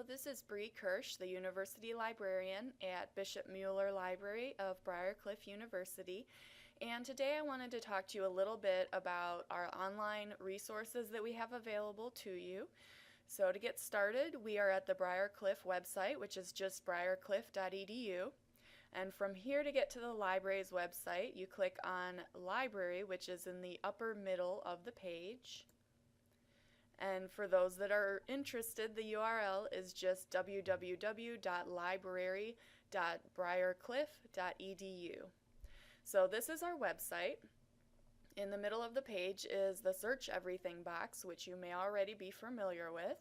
Hello, this is Bree Kirsch, the University Librarian at Bishop Mueller Library of Briarcliff University. And today I wanted to talk to you a little bit about our online resources that we have available to you. So to get started, we are at the Briarcliff website, which is just briarcliff.edu. And from here to get to the library's website, you click on Library, which is in the upper middle of the page. And for those that are interested, the URL is just www.library.briarcliff.edu. So this is our website. In the middle of the page is the Search Everything box, which you may already be familiar with.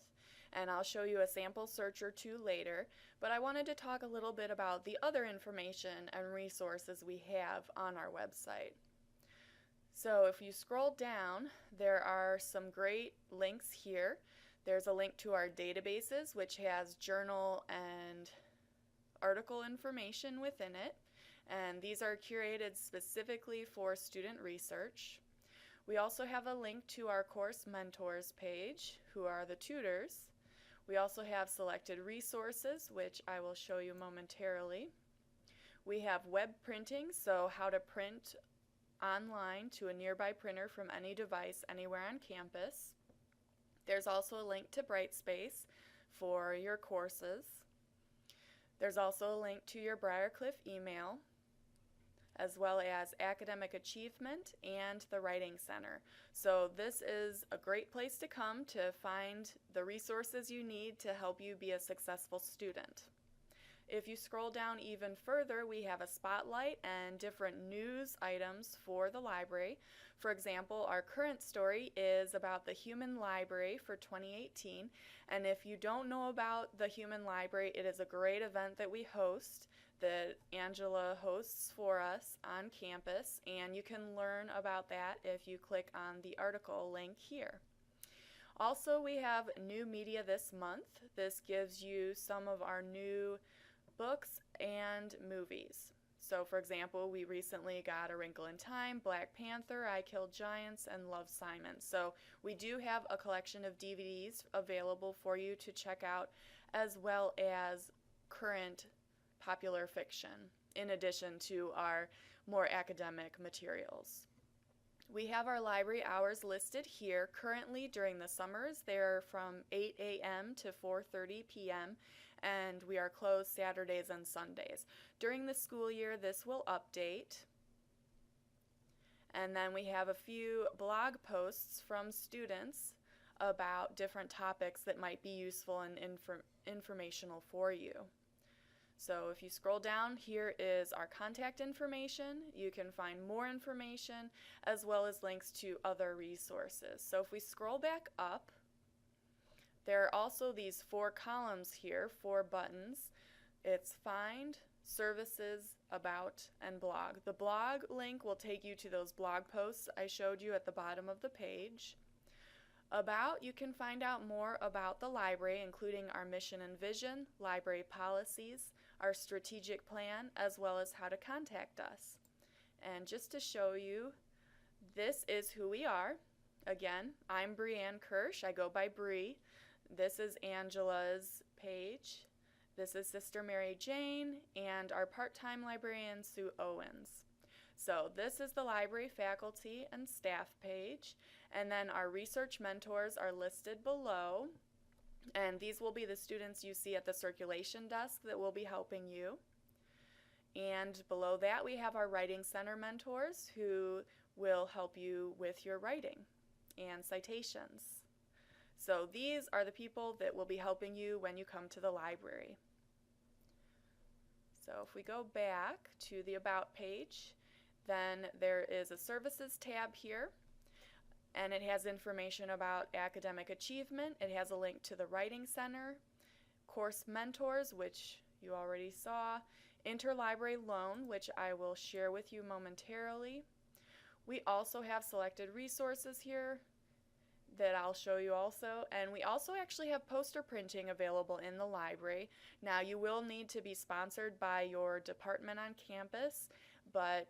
And I'll show you a sample search or two later. But I wanted to talk a little bit about the other information and resources we have on our website. So if you scroll down, there are some great links here. There's a link to our databases, which has journal and article information within it, and these are curated specifically for student research. We also have a link to our course mentors page, who are the tutors. We also have selected resources, which I will show you momentarily. We have web printing, so how to print online to a nearby printer from any device anywhere on campus. There's also a link to Brightspace for your courses. There's also a link to your Briarcliff email, as well as academic achievement and the Writing Center. So this is a great place to come to find the resources you need to help you be a successful student. If you scroll down even further, we have a spotlight and different news items for the library. For example, our current story is about the Human Library for 2018. And if you don't know about the Human Library, it is a great event that we host, that Angela hosts for us on campus. And you can learn about that if you click on the article link here. Also, we have new media this month. This gives you some of our new books and movies. So for example, we recently got A Wrinkle in Time, Black Panther, I Killed Giants, and Love, Simon. So we do have a collection of DVDs available for you to check out, as well as current popular fiction, in addition to our more academic materials. We have our library hours listed here. Currently during the summers, they're from 8 a.m. to 4:30 p.m. and we are closed Saturdays and Sundays. During the school year, this will update. And then we have a few blog posts from students about different topics that might be useful and informational for you. So if you scroll down, here is our contact information. You can find more information as well as links to other resources. So if we scroll back up, there are also these 4 columns here, 4 buttons. It's Find, Services, About, and Blog. The blog link will take you to those blog posts I showed you at the bottom of the page. About, you can find out more about the library, including our mission and vision, library policies, our strategic plan, as well as how to contact us. And just to show you, this is who we are. Again, I'm Breanne Kirsch. I go by Bree. This is Angela's page. This is Sister Mary Jane and our part-time librarian Sue Owens. So this is the library faculty and staff page, and then our research mentors are listed below, and these will be the students you see at the circulation desk that will be helping you. And below that we have our Writing Center mentors who will help you with your writing and citations. So these are the people that will be helping you when you come to the library. So if we go back to the About page, then there is a Services tab here, and it has information about academic achievement. It has a link to the Writing Center, Course Mentors, which you already saw, Interlibrary Loan, which I will share with you momentarily. We also have selected resources here that I'll show you also, and we also actually have poster printing available in the library. Now you will need to be sponsored by your department on campus, but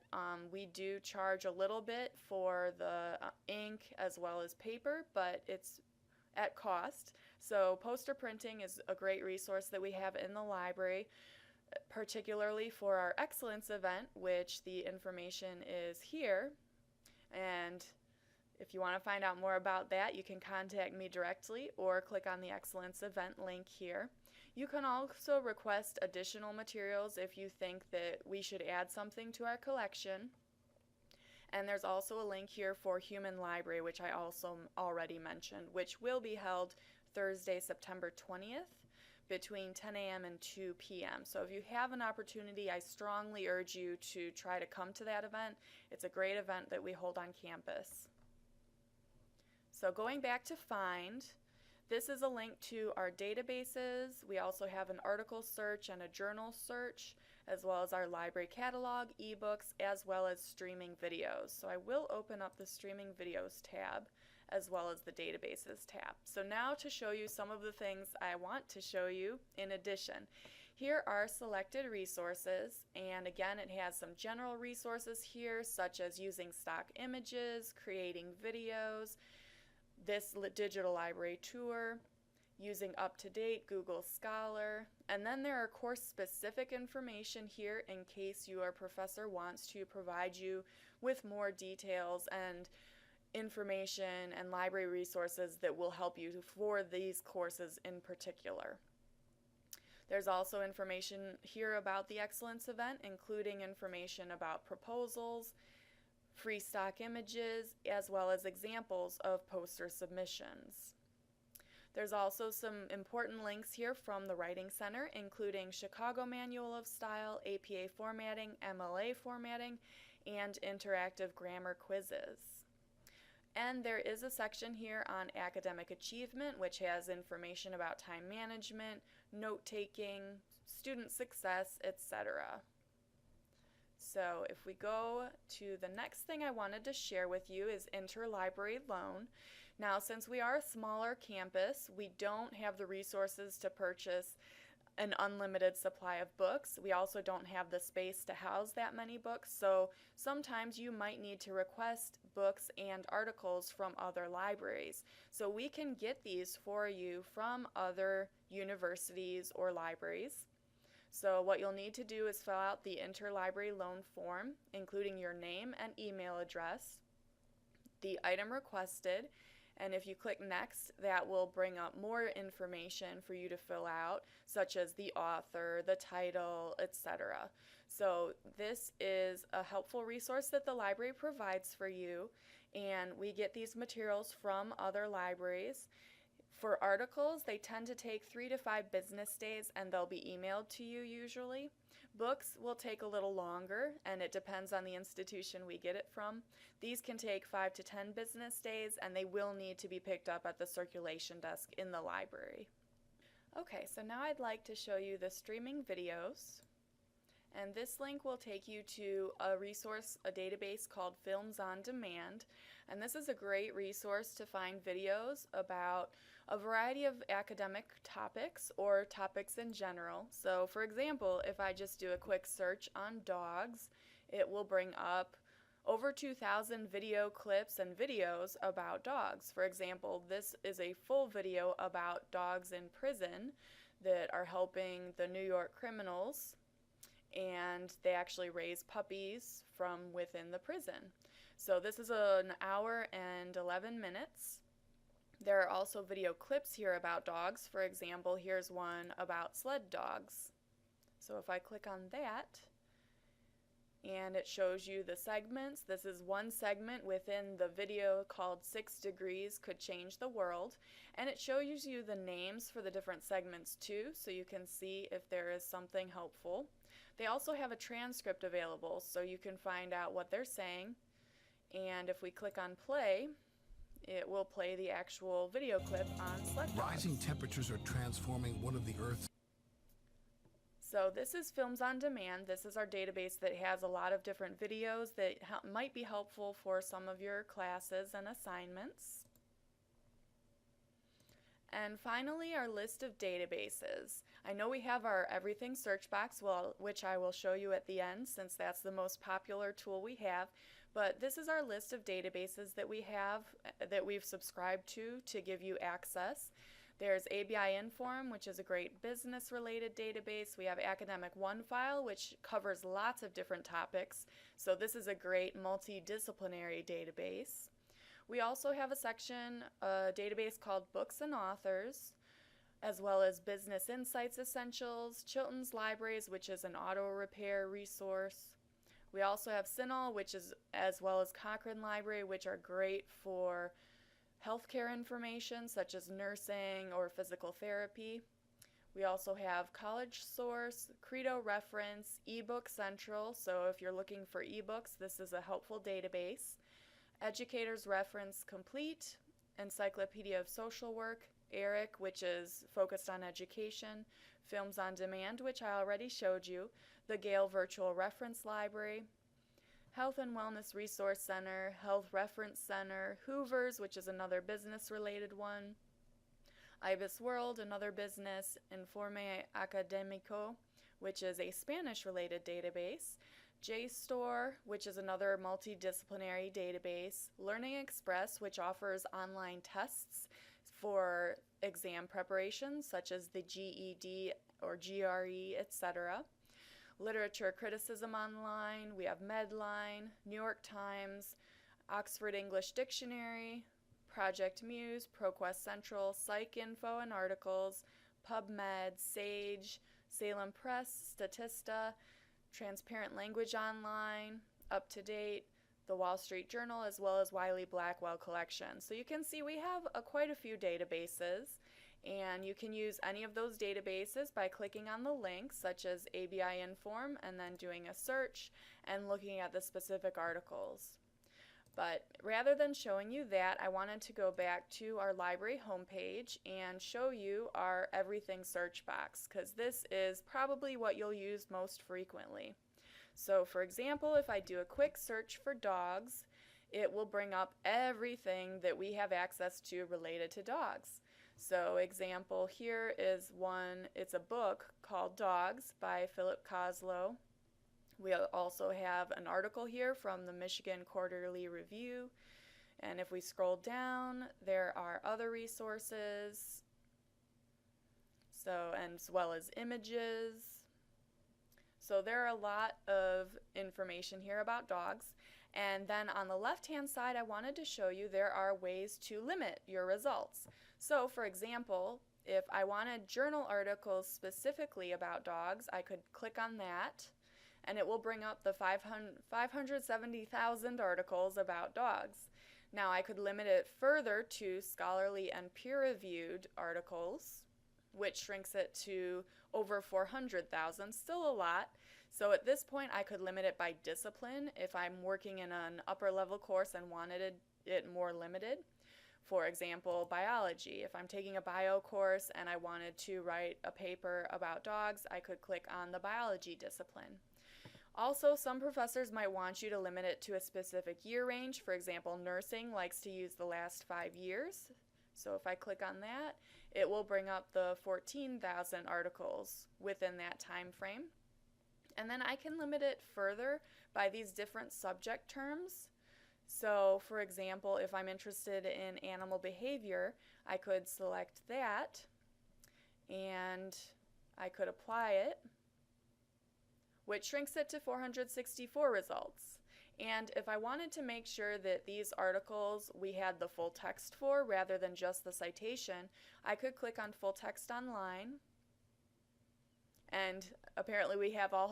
we do charge a little bit for the ink as well as paper, but it's at cost. So poster printing is a great resource that we have in the library, particularly for our Excellence event, which the information is here. And if you want to find out more about that, you can contact me directly or click on the Excellence event link here. You can also request additional materials if you think that we should add something to our collection. And there's also a link here for Human Library, which I also already mentioned, which will be held Thursday, September 20th between 10 a.m. and 2 p.m. So if you have an opportunity, I strongly urge you to try to come to that event. It's a great event that we hold on campus. So going back to Find, this is a link to our databases. We also have an article search and a journal search, as well as our library catalog, ebooks, as well as streaming videos. So I will open up the streaming videos tab as well as the databases tab. So now to show you some of the things I want to show you in addition. Here are selected resources, and again it has some general resources here such as using stock images, creating videos, this digital library tour, using up-to-date Google Scholar, and then there are course-specific information here in case your professor wants to provide you with more details and information and library resources that will help you for these courses in particular. There's also information here about the Excellence event, including information about proposals, free stock images, as well as examples of poster submissions. There's also some important links here from the Writing Center, including Chicago Manual of Style, APA formatting, MLA formatting, and interactive grammar quizzes. And there is a section here on academic achievement, which has information about time management, note-taking, student success, etc. So if we go to the next thing I wanted to share with you is interlibrary loan. Now, since we are a smaller campus, we don't have the resources to purchase an unlimited supply of books. We also don't have the space to house that many books, so sometimes you might need to request books and articles from other libraries. So we can get these for you from other universities or libraries. So what you'll need to do is fill out the interlibrary loan form, including your name and email address, the item requested, and if you click next, that will bring up more information for you to fill out, such as the author, the title, etc. So this is a helpful resource that the library provides for you, and we get these materials from other libraries. For articles, they tend to take 3 to 5 business days, and they'll be emailed to you usually. Books will take a little longer, and it depends on the institution we get it from. These can take 5 to 10 business days, and they will need to be picked up at the circulation desk in the library. Okay, so now I'd like to show you the streaming videos. And this link will take you to a resource, a database called Films on Demand. And this is a great resource to find videos about a variety of academic topics or topics in general. So for example, if I just do a quick search on dogs, it will bring up over 2,000 video clips and videos about dogs. For example, this is a full video about dogs in prison that are helping the New York criminals, and they actually raise puppies from within the prison. So this is an hour and 11 minutes. There are also video clips here about dogs. For example, here's one about sled dogs. So if I click on that, and it shows you the segments. This is one segment within the video called 6 Degrees Could Change the World, and it shows you the names for the different segments too, so you can see if there is something helpful. They also have a transcript available, so you can find out what they're saying, and if we click on play, it will play the actual video clip on sled dogs. Rising temperatures are transforming one of the Earth's. So this is Films on Demand. This is our database that has a lot of different videos that might be helpful for some of your classes and assignments. And finally, our list of databases. I know we have our Everything search box, which I will show you at the end since that's the most popular tool we have. But this is our list of databases that we have, that we've subscribed to give you access. There's ABI Inform, which is a great business-related database. We have Academic One File, which covers lots of different topics. So this is a great multidisciplinary database. We also have a database called Books and Authors, as well as Business Insights Essentials, Chilton's Libraries, which is an auto repair resource. We also have CINAHL, which is, as well as Cochrane Library, which are great for healthcare information such as nursing or physical therapy. We also have College Source, Credo Reference, eBook Central, so if you're looking for ebooks, this is a helpful database. Educators Reference Complete, Encyclopedia of Social Work, ERIC, which is focused on education, Films on Demand, which I already showed you, the Gale Virtual Reference Library, Health and Wellness Resource Center, Health Reference Center, Hoover's, which is another business-related one, IBIS World, another business, Informe Académico, which is a Spanish-related database, JSTOR, which is another multidisciplinary database, Learning Express, which offers online tests for exam preparations, such as the GED or GRE, etc., Literature Criticism Online, we have Medline, New York Times, Oxford English Dictionary, Project Muse, ProQuest Central, Psych Info and Articles, PubMed, Sage, Salem Press, Statista, Transparent Language Online, Up to Date, the Wall Street Journal, as well as Wiley Blackwell Collection. So you can see we have quite a few databases, and you can use any of those databases by clicking on the links, such as ABI Inform, and then doing a search and looking at the specific articles. But rather than showing you that, I wanted to go back to our library homepage and show you our everything search box, because this is probably what you'll use most frequently. So for example, if I do a quick search for dogs, it will bring up everything that we have access to related to dogs. So example here is one, it's a book called Dogs by Philip Koslow. We also have an article here from the Michigan Quarterly Review. And if we scroll down, there are other resources, so, and as well as images. So there are a lot of information here about dogs. And then on the left-hand side, I wanted to show you there are ways to limit your results. So for example, if I wanted journal articles specifically about dogs, I could click on that, and it will bring up the 570,000 articles about dogs. Now I could limit it further to scholarly and peer-reviewed articles, which shrinks it to over 400,000, still a lot. So at this point I could limit it by discipline if I'm working in an upper level course and wanted it more limited. For example, biology. If I'm taking a bio course and I wanted to write a paper about dogs, I could click on the biology discipline. Also, some professors might want you to limit it to a specific year range. For example, nursing likes to use the last 5 years. So if I click on that, it will bring up the 14,000 articles within that time frame. And then I can limit it further by these different subject terms. So for example, if I'm interested in animal behavior, I could select that and I could apply it, which shrinks it to 464 results. And if I wanted to make sure that these articles we had the full text for rather than just the citation, I could click on full text online. And apparently we have all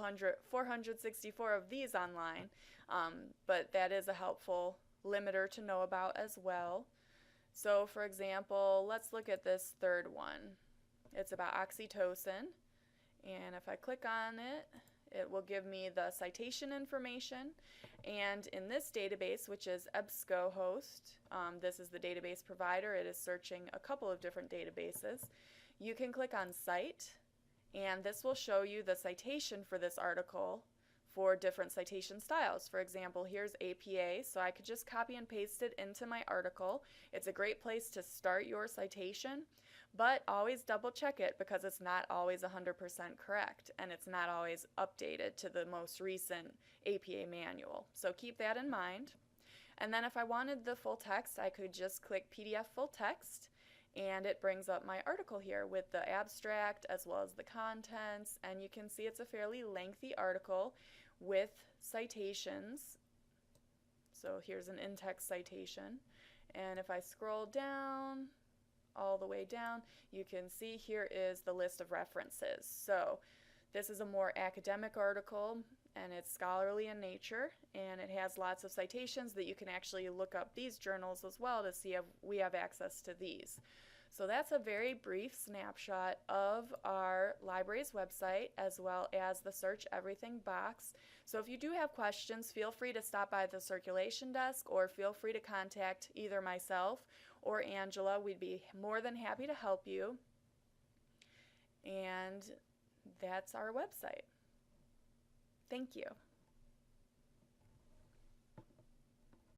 464 of these online, but that is a helpful limiter to know about as well. So for example, let's look at this third one. It's about oxytocin, and if I click on it, it will give me the citation information. And in this database, which is EBSCOhost, this is the database provider. It is searching a couple of different databases. You can click on Cite, and this will show you the citation for this article for different citation styles. For example, here's APA, so I could just copy and paste it into my article. It's a great place to start your citation, but always double check it because it's not always 100% correct, and it's not always updated to the most recent APA manual. So keep that in mind. And then if I wanted the full text, I could just click PDF full text, and it brings up my article here with the abstract as well as the contents, and you can see it's a fairly lengthy article with citations. So here's an in-text citation, and if I scroll down all the way down, you can see here is the list of references. So this is a more academic article, and it's scholarly in nature, and it has lots of citations that you can actually look up these journals as well to see if we have access to these. So that's a very brief snapshot of our library's website as well as the Search Everything box. So if you do have questions, feel free to stop by the circulation desk or feel free to contact either myself or Angela. We'd be more than happy to help you. And that's our website. Thank you.